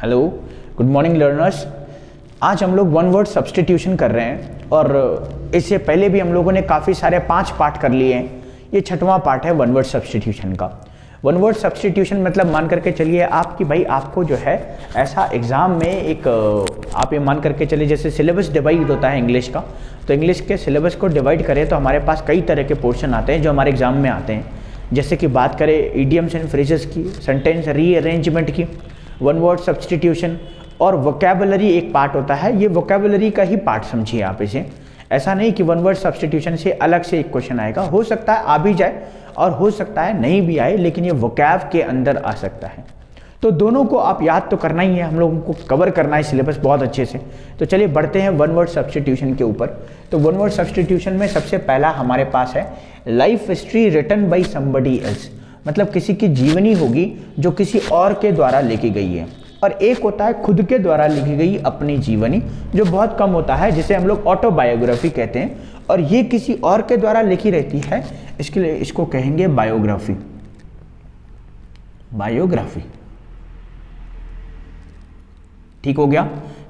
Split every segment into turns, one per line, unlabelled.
Hello, good morning learners. आज हम लोग वन वर्ड सब्स्टिट्यूशन कर रहे हैं और इससे पहले भी हम लोगों ने काफ़ी सारे 5 पार्ट कर लिए हैं। ये 6वां पार्ट है वन वर्ड सब्स्टिट्यूशन का। वन वर्ड सब्स्टिट्यूशन मतलब मान करके चलिए आपकी भाई आपको जो है ऐसा एग्ज़ाम में एक आप ये मान करके चलिए जैसे सिलेबस डिवाइड होता है इंग्लिश का, तो इंग्लिश के सिलेबस को डिवाइड करें तो हमारे पास कई तरह के पोर्शन आते हैं जो हमारे एग्ज़ाम में आते हैं। जैसे कि बात करें इडियम्स एंड फ्रेजेस की, सेंटेंस रीअरेंजमेंट की, वन वर्ड सब्स्टिट्यूशन और वोकैबुलरी एक पार्ट होता है। ये वोकैबुलरी का ही पार्ट समझिए आप इसे। ऐसा नहीं कि वन वर्ड सब्स्टिट्यूशन से अलग से एक क्वेश्चन आएगा, हो सकता है आ भी जाए और हो सकता है नहीं भी आए, लेकिन ये वोकैब के अंदर आ सकता है। तो दोनों को आप याद तो करना ही है, हम लोगों को कवर करना है सिलेबस बहुत अच्छे से। तो चलिए बढ़ते हैं वन वर्ड सब्स्टिट्यूशन के ऊपर। तो वन वर्ड सब्स्टिट्यूशन में सबसे पहला हमारे पास है life history written by somebody else, मतलब किसी की जीवनी होगी जो किसी और के द्वारा लिखी गई है। और एक होता है खुद के द्वारा लिखी गई अपनी जीवनी, जो बहुत कम होता है, जिसे हम लोग ऑटोबायोग्राफी कहते हैं, और ये किसी और के द्वारा लिखी रहती है, इसके लिए इसको कहेंगे बायोग्राफी। बायोग्राफी ठीक हो गया।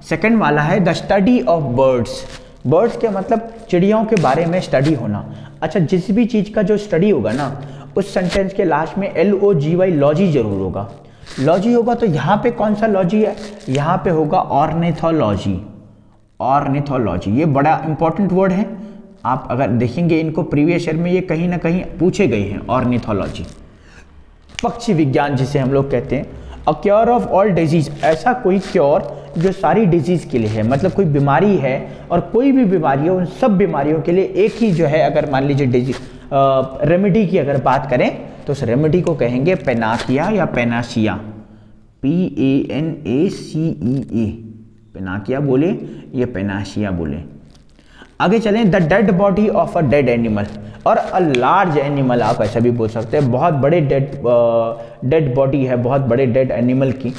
सेकंड वाला है the study of birds. Birds के मतलब चिड़ियों के बारे में स्टडी होना। अच्छा, जिस भी चीज़ का जो स्टडी होगा ना, उस सेंटेंस के लास्ट में LOGY लॉजी जरूर होगा। लॉजी होगा तो यहाँ पे कौन सा लॉजी है? यहाँ पे होगा ऑर्निथोलॉजी। ऑर्निथोलॉजी ये बड़ा इंपॉर्टेंट वर्ड है। आप अगर देखेंगे इनको प्रीवियस ईयर में ये कहीं ना कहीं पूछे गए हैं। ऑर्निथोलॉजी पक्षी विज्ञान जिसे हम लोग कहते हैं। A cure of all disease, ऐसा कोई क्योर जो सारी डिजीज के लिए है, मतलब कोई बीमारी है और कोई भी बीमारी है, उन सब बीमारियों के लिए एक ही जो है, अगर मान लीजिए डिजीज रेमेडी की अगर बात करें तो उस रेमेडी को कहेंगे पेनाकिया या पेनाशिया। PANACEA, पेनाकिया बोले, ये पेनाशिया बोले। आगे चलें, the dead body of a dead animal और अ लार्ज एनिमल, आप ऐसा भी बोल सकते हैं। बहुत बड़े डेड बॉडी है, बहुत बड़े डेड एनिमल की,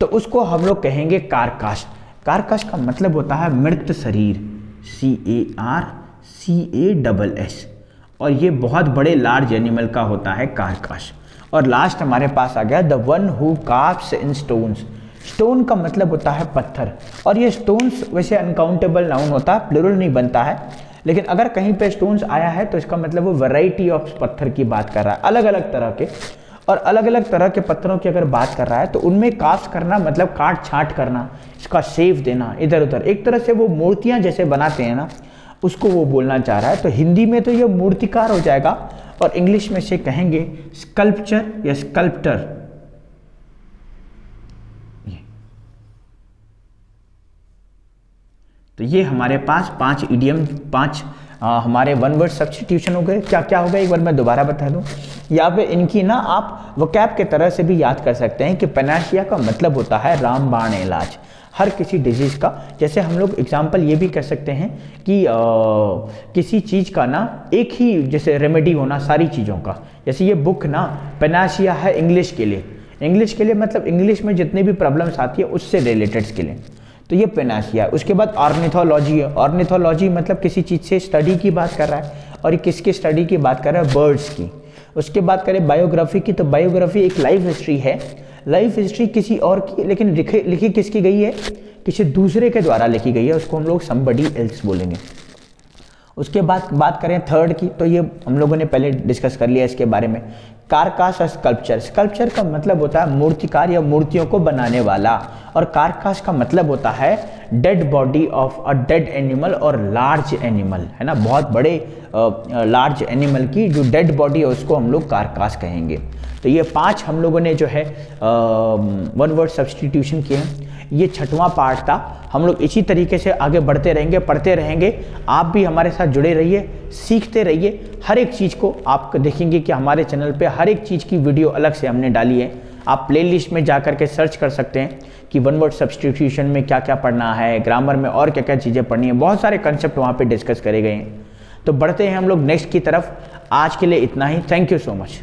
तो उसको हम लोग कहेंगे कारकाश। कारकाश का मतलब होता है मृत शरीर, CARCASS, और ये बहुत बड़े लार्ज एनिमल का होता है कारकाश। और लास्ट हमारे पास आ गया the one who carves in stones. Stone का मतलब होता है पत्थर, और ये स्टोन्स वैसे अनकाउंटेबल नाउन होता है, प्लुरल नहीं बनता है, लेकिन अगर कहीं पे स्टोन्स आया है तो इसका मतलब वो वैरायटी ऑफ पत्थर की बात कर रहा है, अलग अलग तरह के। और अलग अलग तरह के पत्थरों की अगर बात कर रहा है तो उनमें कास्ट करना मतलब काट छाट करना, इसका शेप देना इधर उधर, एक तरह से वो मूर्तियाँ जैसे बनाते हैं ना, उसको वो बोलना चाह रहा है। तो हिंदी में तो ये मूर्तिकार हो जाएगा और इंग्लिश में से कहेंगे स्कल्पचर या स्कल्प्टर। तो ये हमारे पास 5 इडियम, 5 हमारे वन वर्ड सब्स्टिट्यूशन हो गए। क्या क्या हो गया एक बार मैं दोबारा बता दूं। यहाँ पे इनकी ना आप वोकैब के तरह से भी याद कर सकते हैं कि पेनाशिया का मतलब होता है रामबाण इलाज, हर किसी डिजीज़ का। जैसे हम लोग एग्जाम्पल ये भी कह सकते हैं कि किसी चीज़ का ना एक ही जैसे रेमेडी होना सारी चीज़ों का। जैसे ये बुक ना पेनाशिया है इंग्लिश के लिए, इंग्लिश के लिए मतलब इंग्लिश में जितनी भी प्रॉब्लम्स आती है उससे रिलेटेड के लिए, तो ये पेनाशिया है। उसके बाद ऑर्निथोलॉजी है। ऑर्निथोलॉजी मतलब किसी चीज़ से स्टडी की बात कर रहा है, और ये किसकी स्टडी की बात कर रहा है? बर्ड्स की। उसके बाद करें बायोग्राफी की, तो बायोग्राफी एक लाइफ हिस्ट्री है। लाइफ हिस्ट्री किसी और की, लेकिन लिखी किसकी गई है? किसी दूसरे के द्वारा लिखी गई है, उसको हम लोग समबडी एल्स बोलेंगे। उसके बाद बात करें थर्ड की, तो ये हम लोगों ने पहले डिस्कस कर लिया इसके बारे में। कारकाश और स्कल्पचर। स्कल्पचर का मतलब होता है मूर्तिकार या मूर्तियों को बनाने वाला, और कारकाश का मतलब होता है dead body of a dead animal और लार्ज एनिमल, है ना, बहुत बड़े लार्ज एनिमल की जो डेड बॉडी है उसको हम लोग कारकाश कहेंगे। तो ये 5 हम लोगों ने जो है वन वर्ड सब्स्टिट्यूशन किए हैं। ये 6वां पार्ट था। हम लोग इसी तरीके से आगे बढ़ते रहेंगे, पढ़ते रहेंगे। आप भी हमारे साथ जुड़े रहिए, सीखते रहिए। हर एक चीज़ को आप देखेंगे कि हमारे चैनल पे हर एक चीज़ की वीडियो अलग से हमने डाली है। आप प्लेलिस्ट में जा कर के सर्च कर सकते हैं कि वन वर्ड सब्स्टिट्यूशन में क्या क्या पढ़ना है, ग्रामर में और क्या क्या चीज़ें पढ़नी है। बहुत सारे कंसेप्ट वहाँ पे डिस्कस करे गए हैं। तो बढ़ते हैं हम लोग नेक्स्ट की तरफ। आज के लिए इतना ही। Thank you so much.